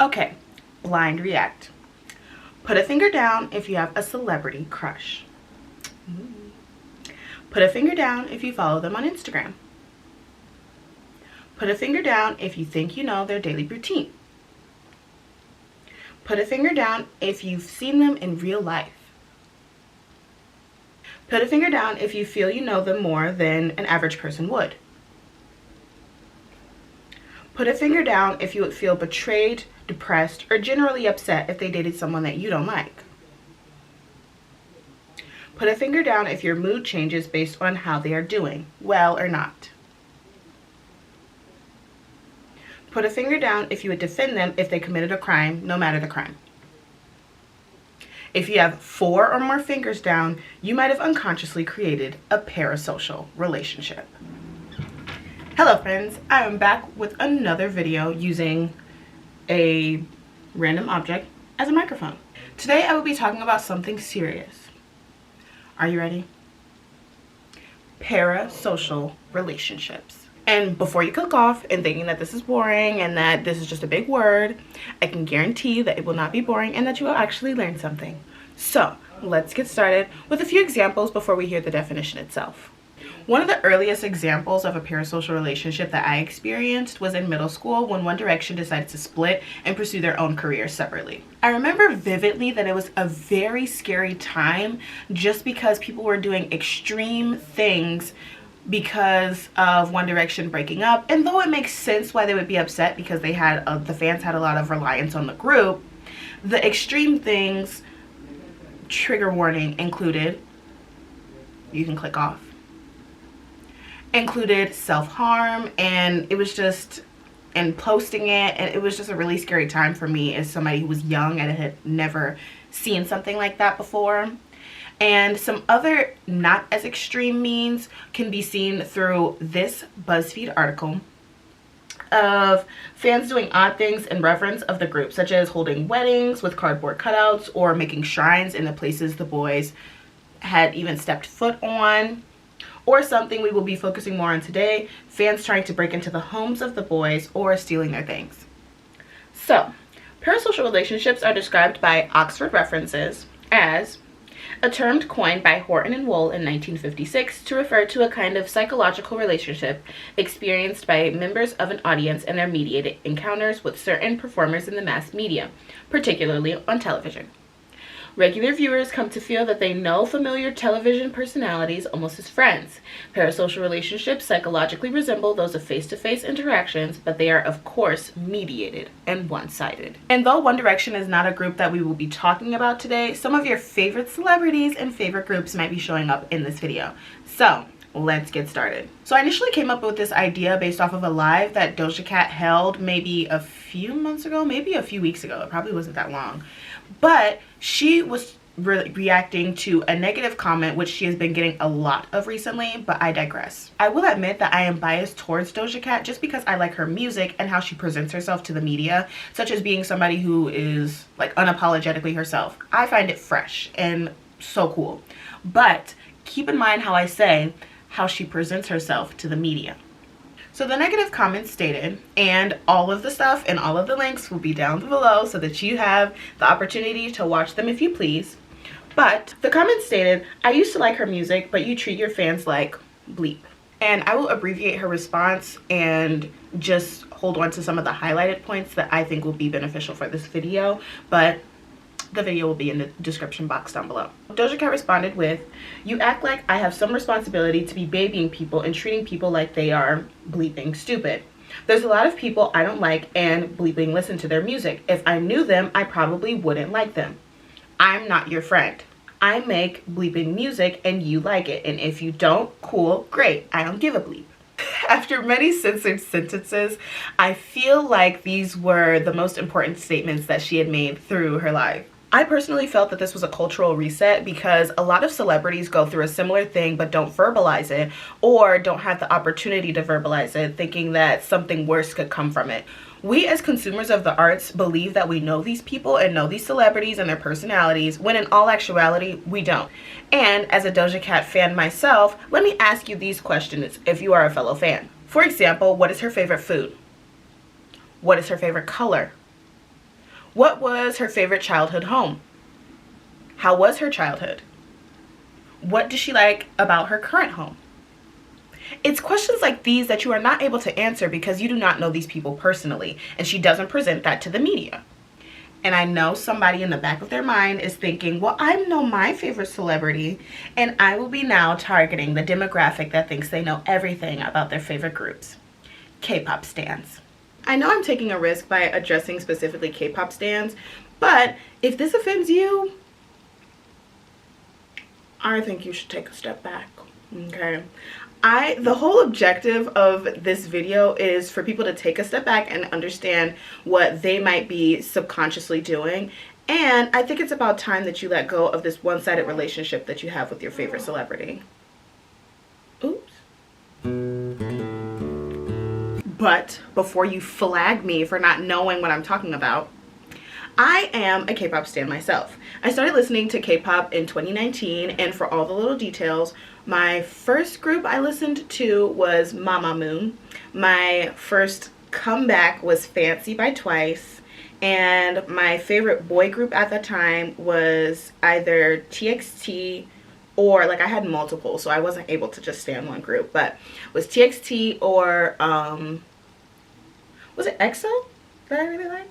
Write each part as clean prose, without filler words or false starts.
Okay, blind react. Put a finger down if you have a celebrity crush. Put a finger down if you follow them on Instagram. Put a finger down if you think you know their daily routine. Put a finger down if you've seen them in real life. Put a finger down if you feel you know them more than an average person would. Put a finger down if you would feel betrayed, depressed, or generally upset if they dated someone that you don't like. Put a finger down if your mood changes based on how they are doing, well or not. Put a finger down if you would defend them if they committed a crime, no matter the crime. If you have 4 or more fingers down, you might have unconsciously created a parasocial relationship. Hello friends, I am back with another video using a random object as a microphone. Today I will be talking about something serious. Are you ready? Parasocial relationships. And before you click off and thinking that this is boring and that this is just a big word, I can guarantee that it will not be boring and that you will actually learn something. So let's get started with a few examples before we hear the definition itself. One of the earliest examples of a parasocial relationship that I experienced was in middle school when One Direction decided to split and pursue their own careers separately. I remember vividly that it was a very scary time just because people were doing extreme things because of One Direction breaking up. And though it makes sense why they would be upset because they had the fans had a lot of reliance on the group, the extreme things, trigger warning, included, you can click off, included self-harm, and it was just, and posting it, and it was just a really scary time for me as somebody who was young and had never seen something like that before. And some other not as extreme means can be seen through this Buzzfeed article of fans doing odd things in reverence of the group, such as holding weddings with cardboard cutouts or making shrines in the places the boys had even stepped foot on. Or something we will be focusing more on today, fans trying to break into the homes of the boys or stealing their things. So, parasocial relationships are described by Oxford References as a term coined by Horton and Wool in 1956 to refer to a kind of psychological relationship experienced by members of an audience and their mediated encounters with certain performers in the mass media, particularly on television. Regular viewers come to feel that they know familiar television personalities almost as friends. Parasocial relationships psychologically resemble those of face-to-face interactions, but they are of course mediated and one-sided. And though One Direction is not a group that we will be talking about today, some of your favorite celebrities and favorite groups might be showing up in this video. So let's get started. So I initially came up with this idea based off of a live that Doja Cat held maybe a few months ago, maybe a few weeks ago. It probably wasn't that long. But she was reacting to a negative comment, which she has been getting a lot of recently, but I digress. I will admit that I am biased towards Doja Cat just because I like her music and how she presents herself to the media, such as being somebody who is like unapologetically herself. I find it fresh and so cool. But keep in mind how I say how she presents herself to the media. So the negative comments stated, and all of the stuff and all of the links will be down below so that you have the opportunity to watch them if you please. But the comments stated, I used to like her music, but you treat your fans like bleep. And I will abbreviate her response and just hold on to some of the highlighted points that I think will be beneficial for this video, but the video will be in the description box down below. Doja Cat responded with, you act like I have some responsibility to be babying people and treating people like they are bleeping stupid. There's a lot of people I don't like and bleeping listen to their music. If I knew them, I probably wouldn't like them. I'm not your friend. I make bleeping music and you like it. And if you don't, cool, great. I don't give a bleep. After many censored sentences, I feel like these were the most important statements that she had made through her live. I personally felt that this was a cultural reset because a lot of celebrities go through a similar thing but don't verbalize it or don't have the opportunity to verbalize it, thinking that something worse could come from it. We as consumers of the arts believe that we know these people and know these celebrities and their personalities, when in all actuality, we don't. And as a Doja Cat fan myself, let me ask you these questions if you are a fellow fan. For example, what is her favorite food? What is her favorite color? What was her favorite childhood home? How was her childhood? What does she like about her current home? It's questions like these that you are not able to answer because you do not know these people personally, and she doesn't present that to the media. And I know somebody in the back of their mind is thinking, well, I know my favorite celebrity, and I will be now targeting the demographic that thinks they know everything about their favorite groups. K-pop stans. I know I'm taking a risk by addressing specifically K-pop stans, but if this offends you, I think you should take a step back, okay? The whole objective of this video is for people to take a step back and understand what they might be subconsciously doing. And I think it's about time that you let go of this one-sided relationship that you have with your favorite celebrity. Oops. But before you flag me for not knowing what I'm talking about, I am a K-pop stan myself. I started listening to K-pop in 2019, and for all the little details, my first group I listened to was Mamamoo. My first comeback was Fancy by Twice, and my favorite boy group at the time was either TXT or, like, I had multiple, so I wasn't able to just stan one group, but it was TXT or was it EXO that I really liked?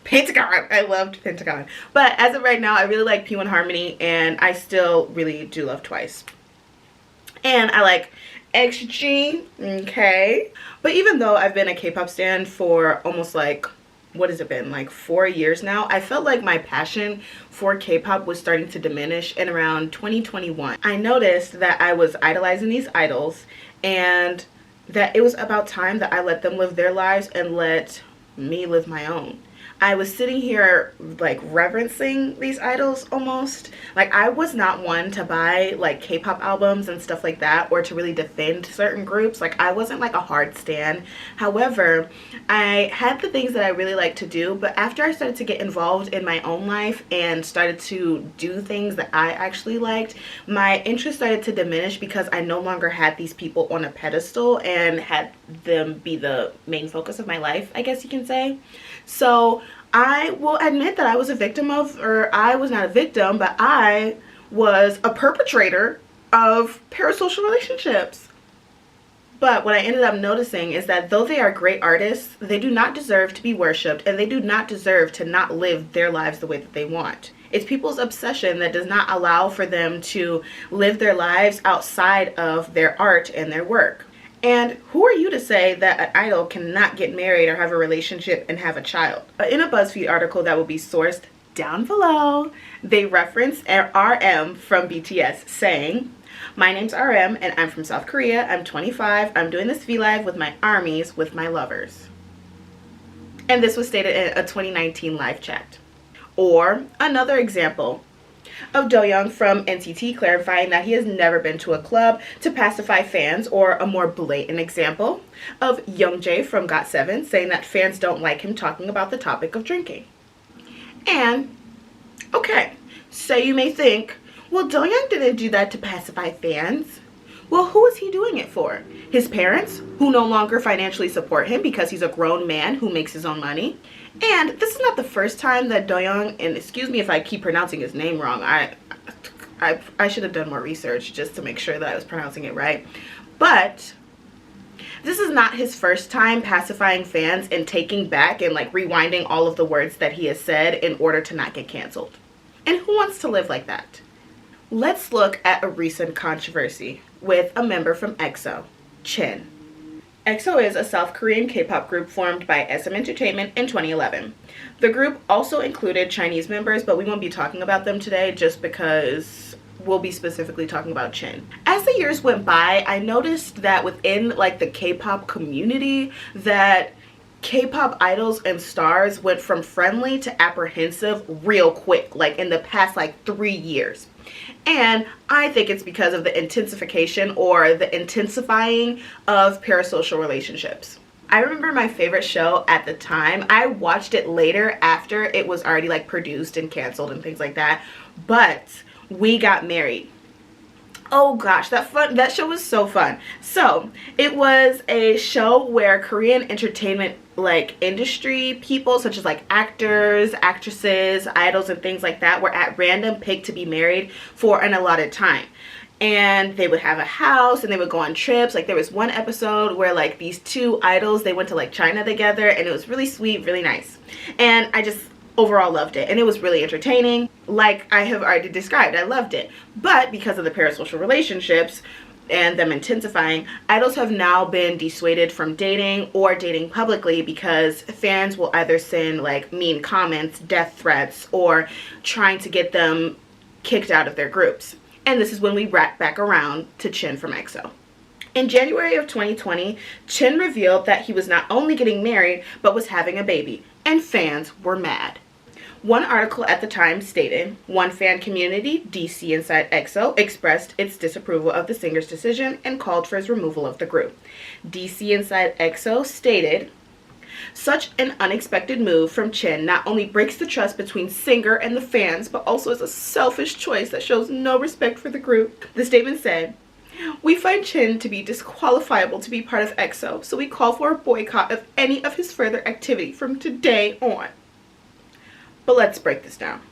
Pentagon. I loved Pentagon. But as of right now, I really like P1 Harmony, and I still really do love Twice. And I like XG, okay? But even though I've been a K-pop stan for almost like, what has it been, like 4 years now, I felt like my passion for K-pop was starting to diminish in around 2021. I noticed that I was idolizing these idols, and that it was about time that I let them live their lives and let me live my own. I was sitting here like reverencing these idols almost. Like, I was not one to buy like K-pop albums and stuff like that, or to really defend certain groups. Like, I wasn't like a hard stan. However, I had the things that I really like to do, but after I started to get involved in my own life and started to do things that I actually liked, my interest started to diminish because I no longer had these people on a pedestal and had them be the main focus of my life, I guess you can say. So I will admit that I was a victim of, or I was not a victim, but I was a perpetrator of parasocial relationships. But what I ended up noticing is that though they are great artists, they do not deserve to be worshipped, and they do not deserve to not live their lives the way that they want. It's people's obsession that does not allow for them to live their lives outside of their art and their work. And who are you to say that an idol cannot get married or have a relationship and have a child? In a Buzzfeed article that will be sourced down below, they reference RM from BTS saying, "My name's RM and I'm from South Korea. I'm 25. I'm doing this V-Live with my armies, with my lovers." And this was stated in a 2019 live chat. Or another example of Doja from NCT clarifying that he has never been to a club to pacify fans, or a more blatant example of Youngjae from GOT7 saying that fans don't like him talking about the topic of drinking. And, okay, so you may think, well, Doja didn't do that to pacify fans. Well, who is he doing it for? His parents, who no longer financially support him because he's a grown man who makes his own money? And this is not the first time that Doyoung, and excuse me if I keep pronouncing his name wrong, I should have done more research just to make sure that I was pronouncing it right. But this is not his first time pacifying fans and taking back and like rewinding all of the words that he has said in order to not get canceled. And who wants to live like that? Let's look at a recent controversy with a member from EXO, Chen. EXO is a South Korean K-pop group formed by SM Entertainment in 2011. The group also included Chinese members, but we won't be talking about them today just because we'll be specifically talking about Chen. As the years went by, I noticed that within like the K-pop community that K-pop idols and stars went from friendly to apprehensive real quick, like in the past like 3 years. And I think it's because of the intensification or the intensifying of parasocial relationships. I remember my favorite show at the time. I watched it later after it was already like produced and canceled and things like that. But We Got Married. Oh gosh, that show was so fun. So it was a show where Korean entertainment like industry people, such as like actors, actresses, idols, and things like that, were at random picked to be married for an allotted time. And they would have a house and they would go on trips. Like there was one episode where like these two idols, they went to like China together, and it was really sweet, really nice. And I just overall loved it, and it was really entertaining. Like I have already described, I loved it. But because of the parasocial relationships and them intensifying, idols have now been dissuaded from dating or dating publicly because fans will either send like mean comments, death threats, or trying to get them kicked out of their groups. And this is when we wrap back around to Chen from EXO. In January of 2020, Chen revealed that he was not only getting married, but was having a baby, and fans were mad. One article at the time stated, one fan community, DC inside EXO, expressed its disapproval of the singer's decision and called for his removal of the group. DC inside EXO stated, such an unexpected move from Chen not only breaks the trust between singer and the fans, but also is a selfish choice that shows no respect for the group. The statement said, we find Chen to be disqualifiable to be part of EXO, so we call for a boycott of any of his further activity from today on. But let's break this down.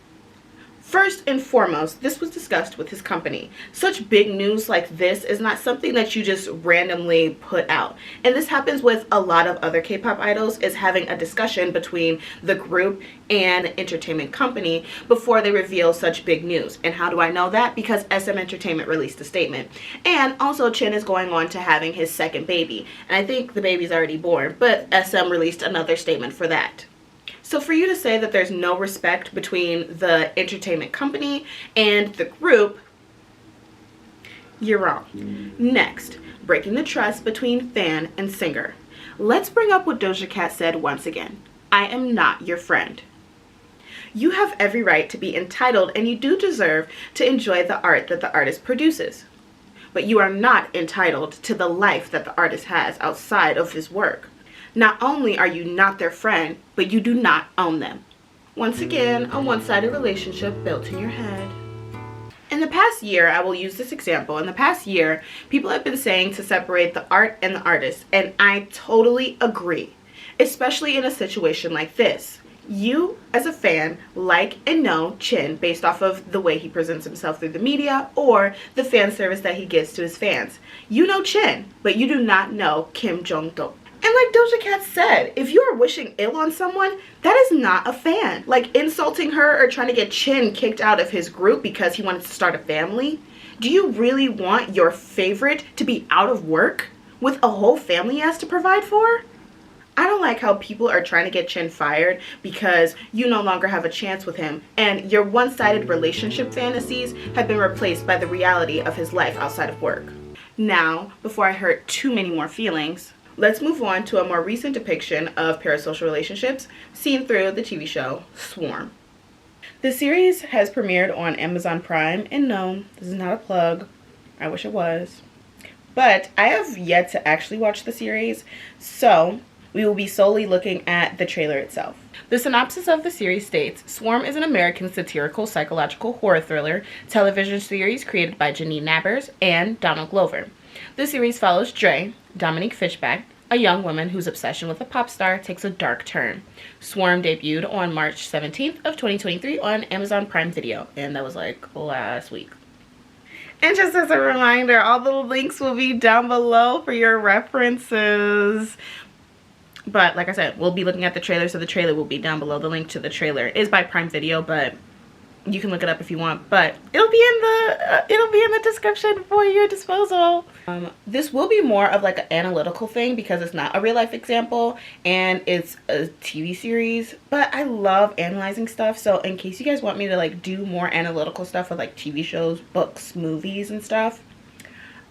First and foremost, this was discussed with his company. Such big news like this is not something that you just randomly put out. And this happens with a lot of other K-pop idols, is having a discussion between the group and entertainment company before they reveal such big news. And how do I know that? Because SM Entertainment released a statement. And also Chen is going on to having his second baby. And I think the baby's already born, but SM released another statement for that. So for you to say that there's no respect between the entertainment company and the group, you're wrong. Next, breaking the trust between fan and singer. Let's bring up what Doja Cat said once again. I am not your friend. You have every right to be entitled, and you do deserve to enjoy the art that the artist produces. But you are not entitled to the life that the artist has outside of his work. Not only are you not their friend, but you do not own them. Once again, a one-sided relationship built in your head. In the past year, I will use this example. In the past year, people have been saying to separate the art and the artist, and I totally agree, especially in a situation like this. You, as a fan, like and know Chen based off of the way he presents himself through the media or the fan service that he gives to his fans. You know Chen, but you do not know Kim Jong-dok. And like Doja Cat said, if you are wishing ill on someone, that is not a fan. Like insulting her or trying to get Chen kicked out of his group because he wanted to start a family. Do you really want your favorite to be out of work with a whole family he has to provide for? I don't like how people are trying to get Chen fired because you no longer have a chance with him, and your one-sided relationship fantasies have been replaced by the reality of his life outside of work. Now, before I hurt too many more feelings, let's move on to a more recent depiction of parasocial relationships seen through the TV show Swarm. The series has premiered on Amazon Prime, and no, this is not a plug. I wish it was. But I have yet to actually watch the series, so we will be solely looking at the trailer itself. The synopsis of the series states, Swarm is an American satirical psychological horror thriller television series created by Janine Nabbers and Donald Glover. The series follows Dre, Dominique Fishback, a young woman whose obsession with a pop star takes a dark turn. Swarm debuted on March 17th of 2023 on Amazon Prime Video, and that was like last week. And just as a reminder, all the links will be down below for your references. But like I said, we'll be looking at the trailer, so the trailer will be down below. The link to the trailer is by Prime Video, but you can look it up if you want. But it'll be in the description for your disposal. This will be more of like an analytical thing because it's not a real life example and it's a TV series. But I love analyzing stuff, so in case you guys want me to like do more analytical stuff with like TV shows, books, movies, and stuff,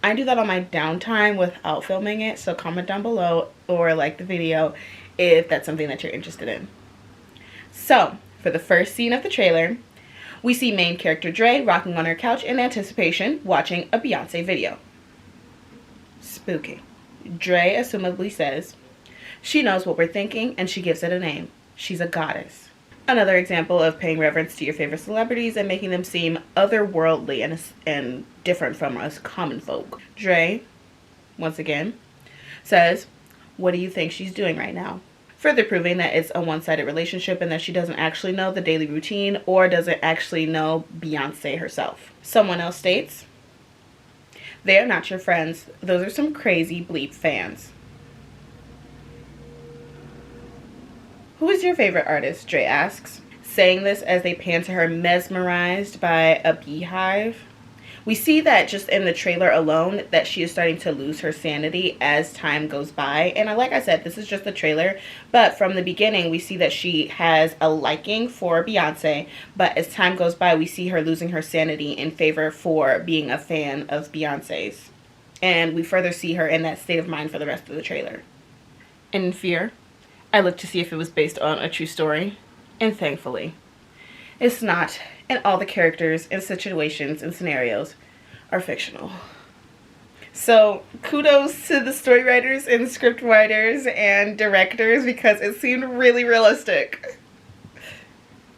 I do that on my downtime without filming it, so comment down below or like the video if that's something that you're interested in. So, for the first scene of the trailer, we see main character Dre rocking on her couch in anticipation, watching a Beyonce video. Spooky. Dre assumably says, she knows what we're thinking and she gives it a name. She's a goddess. Another example of paying reverence to your favorite celebrities and making them seem otherworldly and different from us common folk. Dre, once again, says, what do you think she's doing right now? further proving that it's a one-sided relationship and that she doesn't actually know the daily routine or doesn't actually know Beyonce herself. Someone else states, "They are not your friends. Those are some crazy bleep fans." Who is your favorite artist? Dre asks, saying this as they pan to her mesmerized by a beehive. We see that just in the trailer alone that she is starting to lose her sanity as time goes by. And like I said, this is just the trailer, but from the beginning we see that she has a liking for Beyonce, but as time goes by we see her losing her sanity in favor for being a fan of Beyonce's. And we further see her in that state of mind for the rest of the trailer. In Fear, I looked to see if it was based on a true story, and thankfully, it's not. And all the characters and situations and scenarios are fictional. So kudos to the story writers and script writers and directors because it seemed really realistic.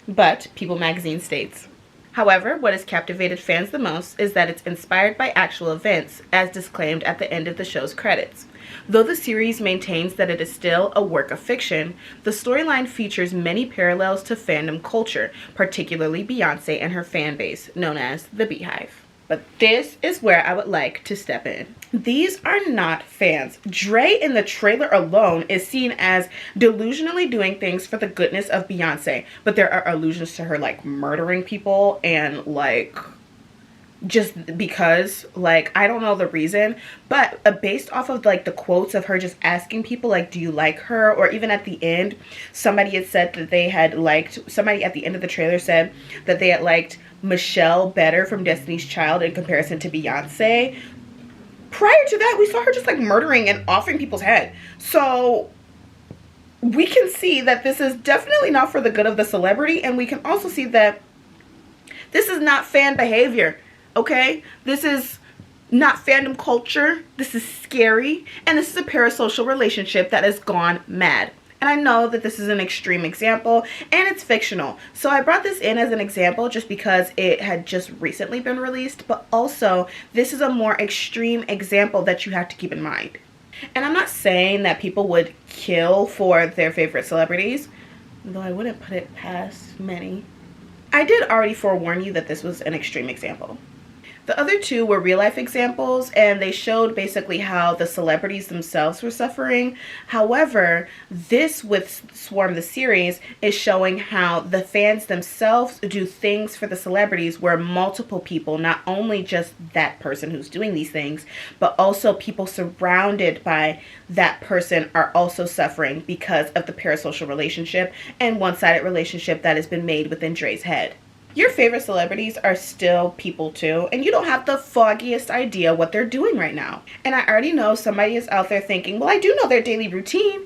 But People magazine states, however, what has captivated fans the most is that it's inspired by actual events, as disclaimed at the end of the show's credits. Though the series maintains that it is still a work of fiction, the storyline features many parallels to fandom culture, particularly Beyonce and her fan base, known as the Beehive. But this is where I would like to step in. These are not fans. Dre in the trailer alone is seen as delusionally doing things for the goodness of Beyonce, but there are allusions to her like murdering people and like just because, like, I don't know the reason, but based off of like the quotes of her just asking people like, do you like her? Or even at the end, somebody had said that they had liked, somebody at the end of the trailer said that they had liked Michelle better from Destiny's Child in comparison to Beyonce. Prior to that, we saw her just like murdering and offing people's head. So we can see that this is definitely not for the good of the celebrity, and we can also see that this is not fan behavior. Okay, this is not fandom culture. This is scary, and this is a parasocial relationship that has gone mad. And I know that this is an extreme example and it's fictional, so I brought this in as an example just because it had just recently been released, but also this is a more extreme example that you have to keep in mind. And I'm not saying that people would kill for their favorite celebrities, though I wouldn't put it past many. I did already forewarn you that this was an extreme example. The other two were real life examples, and they showed basically how the celebrities themselves were suffering. However, this with Swarm the series is showing how the fans themselves do things for the celebrities where multiple people, not only just that person who's doing these things, but also people surrounded by that person are also suffering because of the parasocial relationship and one-sided relationship that has been made within Dre's head. Your favorite celebrities are still people too, and you don't have the foggiest idea what they're doing right now. And I already know somebody is out there thinking, well, I do know their daily routine.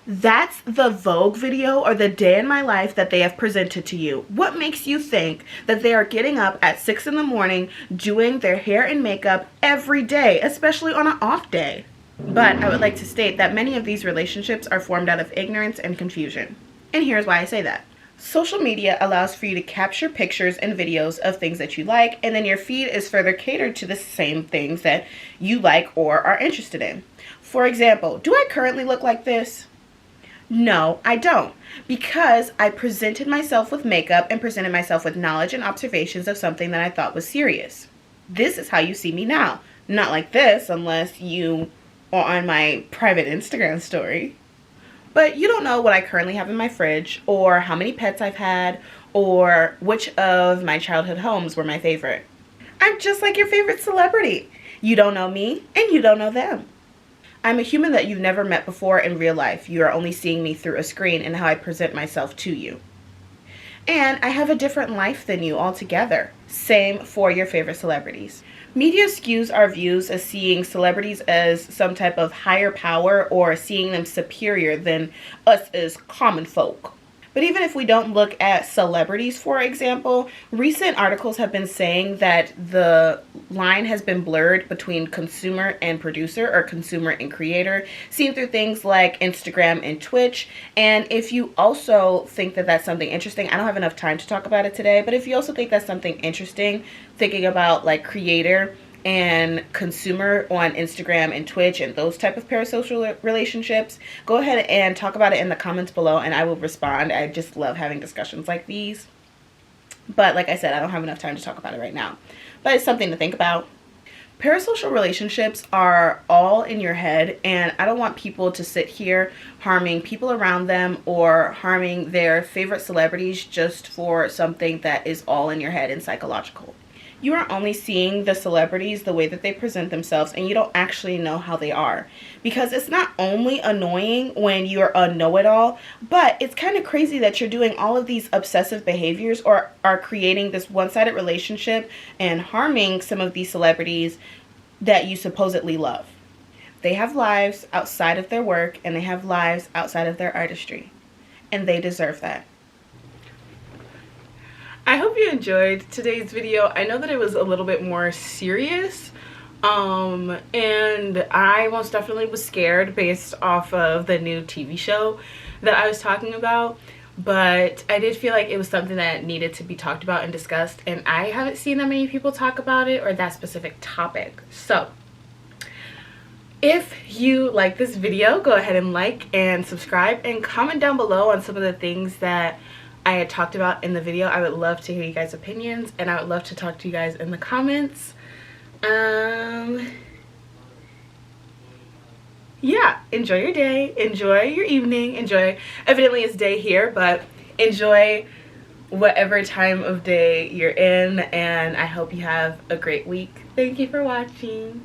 That's the Vogue video or the day in my life that they have presented to you. What makes you think that they are getting up at 6 in the morning doing their hair and makeup every day, especially on an off day? But I would like to state that many of these relationships are formed out of ignorance and confusion. And here's why I say that. Social media allows for you to capture pictures and videos of things that you like, and then your feed is further catered to the same things that you like or are interested in. For example, do I currently look like this? No, I don't, because I presented myself with makeup and presented myself with knowledge and observations of something that I thought was serious. This is how you see me now. Not like this unless you are on my private Instagram story. But you don't know what I currently have in my fridge, or how many pets I've had, or which of my childhood homes were my favorite. I'm just like your favorite celebrity. You don't know me, and you don't know them. I'm a human that you've never met before in real life. You are only seeing me through a screen and how I present myself to you. And I have a different life than you altogether. Same for your favorite celebrities. Media skews our views as seeing celebrities as some type of higher power or seeing them superior than us as common folk. But even if we don't look at celebrities, for example, recent articles have been saying that the line has been blurred between consumer and producer, or consumer and creator, seen through things like Instagram and Twitch. And if you also think that that's something interesting, I don't have enough time to talk about it today, but if you also think that's something interesting, thinking about like creator and consumer on Instagram and Twitch and those type of parasocial relationships, go ahead and talk about it in the comments below and I will respond. I just love having discussions like these. But like I said, I don't have enough time to talk about it right now. But it's something to think about. Parasocial relationships are all in your head, and I don't want people to sit here harming people around them or harming their favorite celebrities just for something that is all in your head and psychological. You are only seeing the celebrities the way that they present themselves, and you don't actually know how they are. Because it's not only annoying when you're a know-it-all, but it's kind of crazy that you're doing all of these obsessive behaviors or are creating this one-sided relationship and harming some of these celebrities that you supposedly love. They have lives outside of their work, and they have lives outside of their artistry, and they deserve that. I hope you enjoyed today's video. I know that it was a little bit more serious, and I most definitely was scared based off of the new TV show that I was talking about, but I did feel like it was something that needed to be talked about and discussed, and I haven't seen that many people talk about it or that specific topic. So if you like this video, go ahead and like and subscribe and comment down below on some of the things that I had talked about in the video. I would love to hear you guys' opinions, and I would love to talk to you guys in the comments. Yeah, enjoy your day, enjoy your evening, enjoy, evidently it's day here, but enjoy whatever time of day you're in, and I hope you have a great week. Thank you for watching.